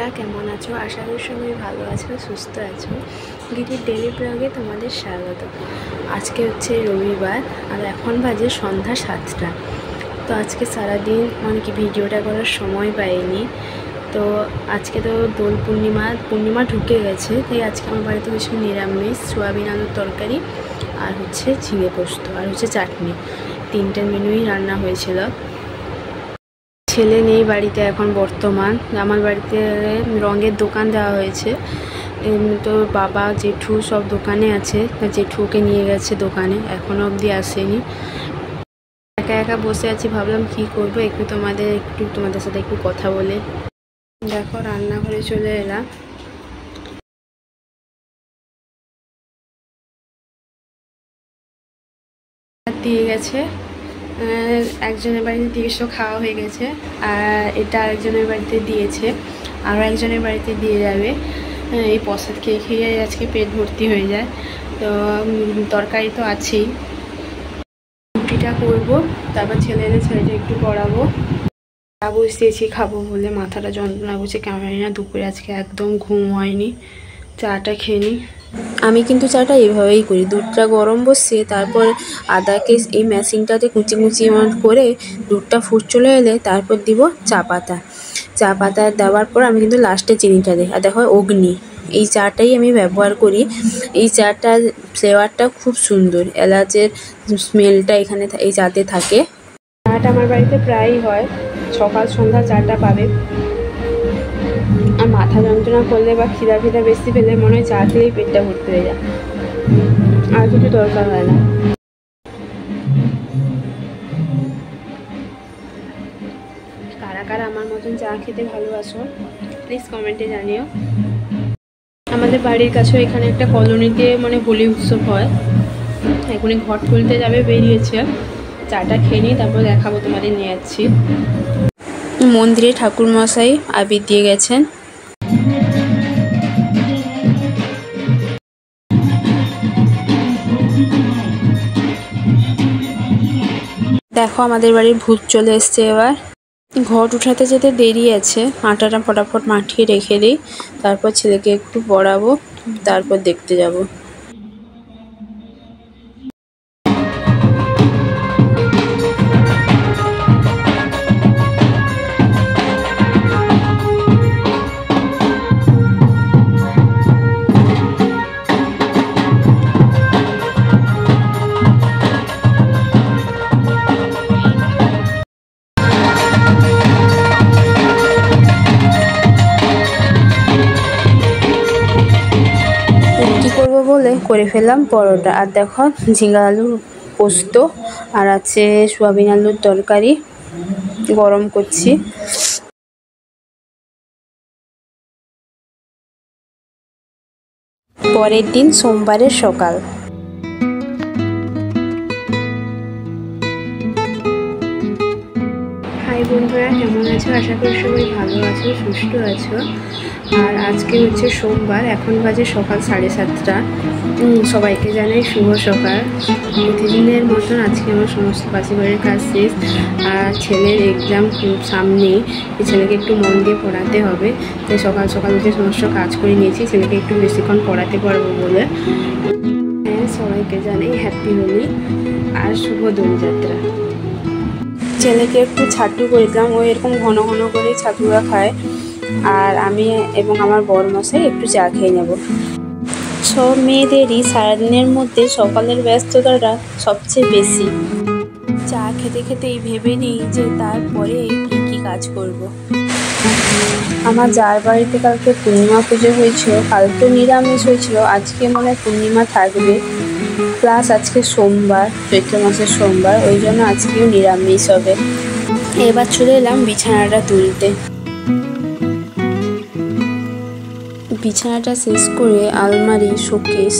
বন্ধুরা কেমন আছো? আশা করি সবাই ভালো আছো, সুস্থ আছো। গিটির ডেলি ব্লগে তোমাদের স্বাগত। আজকে হচ্ছে রবিবার আর এখন বাজে সন্ধ্যা 7টা। তো আজকে সারাদিন কি ভিডিওটা করার সময় পাইনি। তো আজকে তো দোল পূর্ণিমা ঢুকে গেছে, তাই আজকে আমার বাড়িতে হচ্ছে নিরামিষ, সোয়াবিন আলুর তরকারি আর হচ্ছে ঝিঙে পোস্ত আর হচ্ছে চাটনি। 3টে মেনুই রান্না হয়েছিল। ছেলে নেই বাড়িতে এখন বর্তমান। আমার বাড়িতে রঙের দোকান দেওয়া হয়েছে, তো বাবা জেঠু সব দোকানে আছে। জেঠুকে নিয়ে গেছে দোকানে, এখনও অবধি আসেনি। একা একা বসে আছি, ভাবলাম কি করবো, তোমাদের সাথে একটু কথা বলে। দেখো রান্নাঘরে চলে এলাম। দিয়ে গেছে একজনের বাড়িতে দিয়ে খাওয়া হয়ে গেছে, আর এটা আরেকজনের বাড়িতে দিয়েছে, আরও একজনের বাড়িতে দিয়ে যাবে। এই প্রসাদ খেয়ে খেয়ে আজকে পেট ভর্তি হয়ে যায়। তো তরকারি তো আছেই, রুটিটা করবো, তারপর ছেলেটা একটু পড়াবো। চা বসিয়েছি খাবো বলে, মাথাটা যন্ত্রণা করছে কেমন না। দুপুরে আজকে একদম ঘুম হয়নি, চাটা খেয়ে নিই। আমি কিন্তু চাটা এইভাবেই করি, দুধটা গরম বসিয়ে তারপর আদাকে এই মেশিনটাতে কুচি করে দুধটা ফুট চলে এলে তারপর দিব চা পাতা দেওয়ার পর আমি কিন্তু লাস্টে চিনিটা দিই। আর দেখো অগ্নি, এই চাটাই আমি ব্যবহার করি। এই চাটার ফ্লেভারটা খুব সুন্দর, এলাচের স্মেলটা এখানে এই চাতে থাকে। চাটা আমার বাড়িতে প্রায়ই হয়, সকাল সন্ধ্যা চাটা পাবে। আর মাথা যন্ত্রণা করলে বা খিদা বেশি পেলে মনে হয় চা খেলেই পেটটা ভর্তি হয়ে যায়, আর কিছু দরকার হয় না। কারা কারা আমার মতন চা খেতে ভালোবাসো প্লিজ কমেন্টে জানিও। আমাদের বাড়ির কাছেও এখানে একটা কলোনিতে হোলি উৎসব হয়, এখনই ঘট তুলতে যাবে, বেরিয়েছে। চাটা খেয়ে নিই, তারপর দেখাবো তোমাদের নিয়ে যাচ্ছি। মন্দিরে ঠাকুরমশাই আবির দিয়ে গেছেন। দেখো আমাদের বাড়ির ভূত চলে এসছে। এবার ঘট উঠাতে যেতে দেরি আছে, আটাটা ফটাফট মাখিয়ে রেখে দিই, তারপর ছেলেকে একটু পড়াবো, তারপর দেখতে যাব। বলে করে ফেললাম পরোটা, আর দেখো ঝিঙা আলুর পোস্ত আর আছে সোয়াবিন আলুর তরকারি গরম করছি। পরের দিন সোমবারের সকাল। হাই বন্ধুরা, কেমন আছো? আশা করি সবাই ভালো আছো, সুস্থ আছো। আর আজকে হচ্ছে সোমবার, এখন বাজে সকাল 7:30। সবাইকে জানাই শুভ সকাল। প্রতিদিনের মতন আজকে আমার সমস্ত পাশে কাজ শেষ, আর ছেলের এক্সাম সামনে, ছেলেকে একটু মন দিয়ে পড়াতে হবে, তাই সকাল সকাল উঠে সমস্ত কাজ করে নিয়েছি ছেলেকে একটু বেশিক্ষণ পড়াতে পারবো বলে। হ্যাঁ, সবাইকে জানাই হ্যাপি হোলি আর শুভ দোলযাত্রা। ছেলেকে একটু ছাতু করে দিলাম, ও এরকম ঘন ঘন করে ছাতুটা খায়, আর আমি এবং আমার বড়মশাই একটু চা খেয়ে নেব। সব মেয়েদেরই সারাদিনের মধ্যে সকালের ব্যস্ততাটা সবচেয়ে বেশি। চা খেতে খেতেই ভেবে নিই যে তারপরে কী কাজ করব। আমার যার বাড়িতে কালকে পূর্ণিমা পুজো হয়েছিল, কাল তো নিরামিষ হয়েছিল, আজকে মনে হয় পূর্ণিমা থাকবে, প্লাস আজকে সোমবার, চৈত্র মাসের সোমবার, ওই জন্য আজকেও নিরামিষ হবে। এবার চলে এলাম বিছানাটা তুলতে। বিছানাটা শেষ করে আলমারি, শোকেস,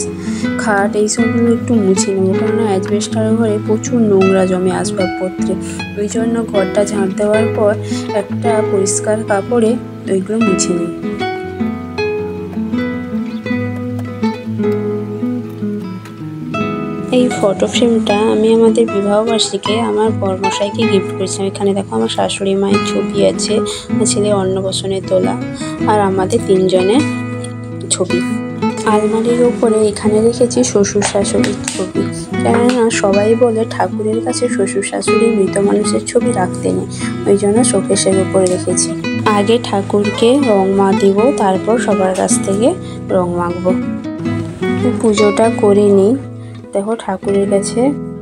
খাট এইসবগুলো একটু মুছে নেবো, কেননা অ্যাজবেস্টারের ঘরে প্রচুর নোংরা জমে আসবাবপত্রে। ওই জন্য ঘরটা ঝাঁট দেওয়ার পর একটা পরিষ্কার কাপড়ে ওইগুলো মুছে নিই। এই ফটো ফ্রেমটা আমি আমাদের বিবাহবার্ষিকী আমার বরমশাইকে গিফট করেছিলাম। এখানে দেখো আমার শাশুড়ি মায়ের ছবি আছে, আমার ছেলে অন্নপ্রাশনে তোলা, আর আমাদের তিনজনের ছবি। আলমারির ওপরে এখানে রেখেছি শ্বশুর শাশুড়ির ছবি, কেননা সবাই বলে ঠাকুরের কাছে শ্বশুর শাশুড়ি মৃত মানুষের ছবি রাখতে নেই, ওই জন্য শোকেসের উপরে রেখেছি। আগে ঠাকুরকে রং মা দিব, তারপর সবার কাছ থেকে রং মাখবো। পুজোটা করে নিই। দেখো ঠাকুরের কাছে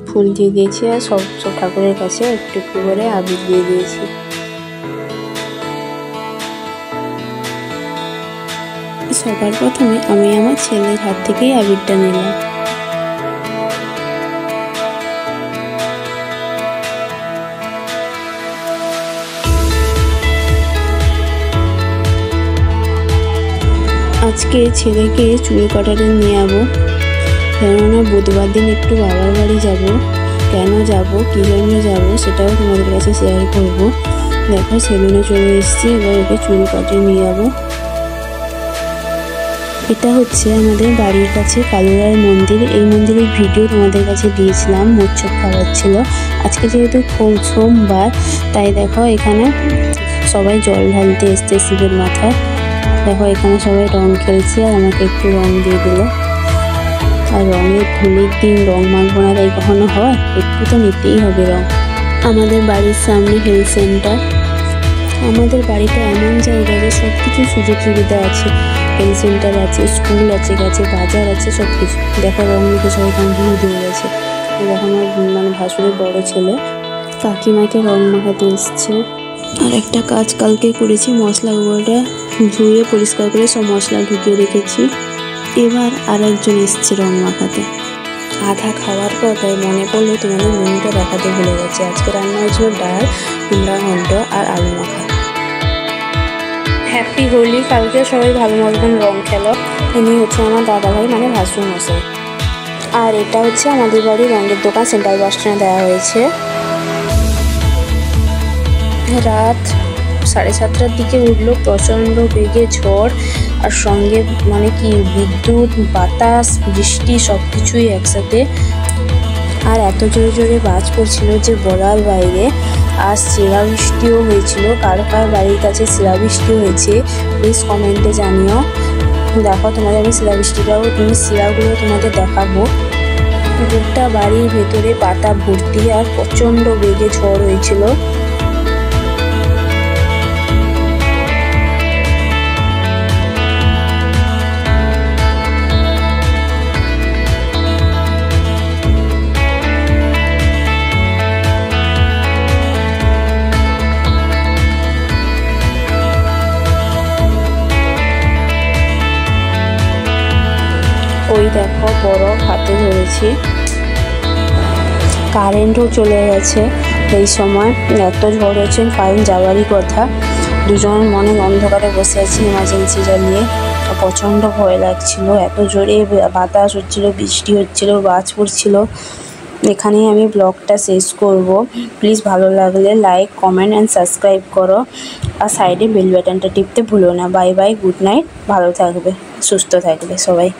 ফুল দিয়ে দিয়েছি, আর সব ঠাকুরের কাছে একটু একটু করে আবির দিয়ে দিয়েছি। সবার প্রথমে আমি আমার ছেলের হাত থেকেই আবিরটা নিলাম। আজকে ছেলেকে চুল কাটাতে নিয়ে যাবো, কেননা বুধবার দিন একটু বাবার বাড়ি যাব। কেন যাব, কী জন্য যাবো, সেটাও তোমাদের কাছে শেয়ার করব। দেখো সেলুনে চলে এসেছি, এবার ওকে চুল কাটিয়ে নিয়ে যাবো। এটা হচ্ছে আমাদের বাড়ির কাছে কালুরায়ের মন্দির। এই মন্দিরের ভিডিও তোমাদের কাছে দিয়েছিলাম, মোচ্ছব খাওয়াচ্ছিল। আজকে যেহেতু সোমবার, তাই দেখো এখানে সবাই জল ঢালতে এসছে শিবের মাথায়। দেখো এখানে সবাই রং খেলছে, আর আমাকে একটু রং দিয়ে দিল। আর রঙের হোলির দিন রং মাখবো না তাই কখনো হয়, একটু তো নিতেই হবে রং। আমাদের বাড়ির সামনে হেলথ সেন্টার। আমাদের বাড়িটা এমন জায়গা যে সব কিছু সুযোগ সুবিধা আছে। হেলথ সেন্টার আছে, স্কুল আছে, কাছে বাজার আছে, সব কিছু। দেখো রং মেখে সবাই কমপ্লিট হয়ে গেছে। দেখো আমার ভাসুরের বড় ছেলে কাকিমাকে রং মাখাতে এসছে। আর একটা কাজ কালকে করেছি, মশলাগুলোটা ধুয়ে পরিষ্কার করে সব মশলা ঢুকিয়ে রেখেছি। এবার আর একজন এসছে রং মাখাতে। আধা খাওয়ার পর তাই মনে পড়লো তোমাদের মেনুটা দেখাতে ভুলে গেছে। আজকে রান্না হয়েছিল ডাল, কুমড়া ঘন্ট আর আলু মাখা। হ্যাপি হোলি। কালকে সবাই ভালো মতন রং খেলো। ইনি হচ্ছে আমার দাদাভাই, মানে ভাসুর মশাই। আর এটা হচ্ছে আমাদের বাড়ির রঙের দোকান, সেন্ট্রাল বাস স্ট্যান্ডে দেওয়া হয়েছে। রাত 7:30টার দিকে উঠলো প্রচণ্ড বেগে ঝড়, আর সঙ্গে মানে কি বিদ্যুৎ, বাতাস, বৃষ্টি সব কিছুই একসাথে। আর এত জোরে জোরে বাজ পড়ছিল যে বলার বাইরে। আর শিলাবৃষ্টিও হয়েছিল। কার কার বাড়ির কাছে শিলাবৃষ্টি হয়েছে প্লিজ কমেন্টে জানিও। দেখো তোমাদের আমি শিলাগুলো তোমাদের দেখাবো। গোটা বাড়ির ভেতরে পাতা ভর্তি, আর প্রচণ্ড বেগে ঝড় হয়েছিল। ওই দেখো বরফ হাতে ধরেছি। কারেন্টও চলে গেছে এই সময়, এত ঝড় হচ্ছে, কারেন্ট যাওয়ারই কথা। দুজন মনে অন্ধকারে বসে আছি ইমার্জেন্সি জ্বালিয়ে। প্রচণ্ড ভয় লাগছিল, এত জোরে বাতাস হচ্ছিল, বৃষ্টি হচ্ছিল, বাজ পড়ছিল। এখানেই আমি ব্লগটা শেষ করব। প্লিজ ভালো লাগলে লাইক, কমেন্ট অ্যান্ড সাবস্ক্রাইব করো, আর সাইডে বেল বাটনটা টিপতে ভুলো না। বাই বাই, গুড নাইট, ভালো থাকবে, সুস্থ থাকবে সবাই।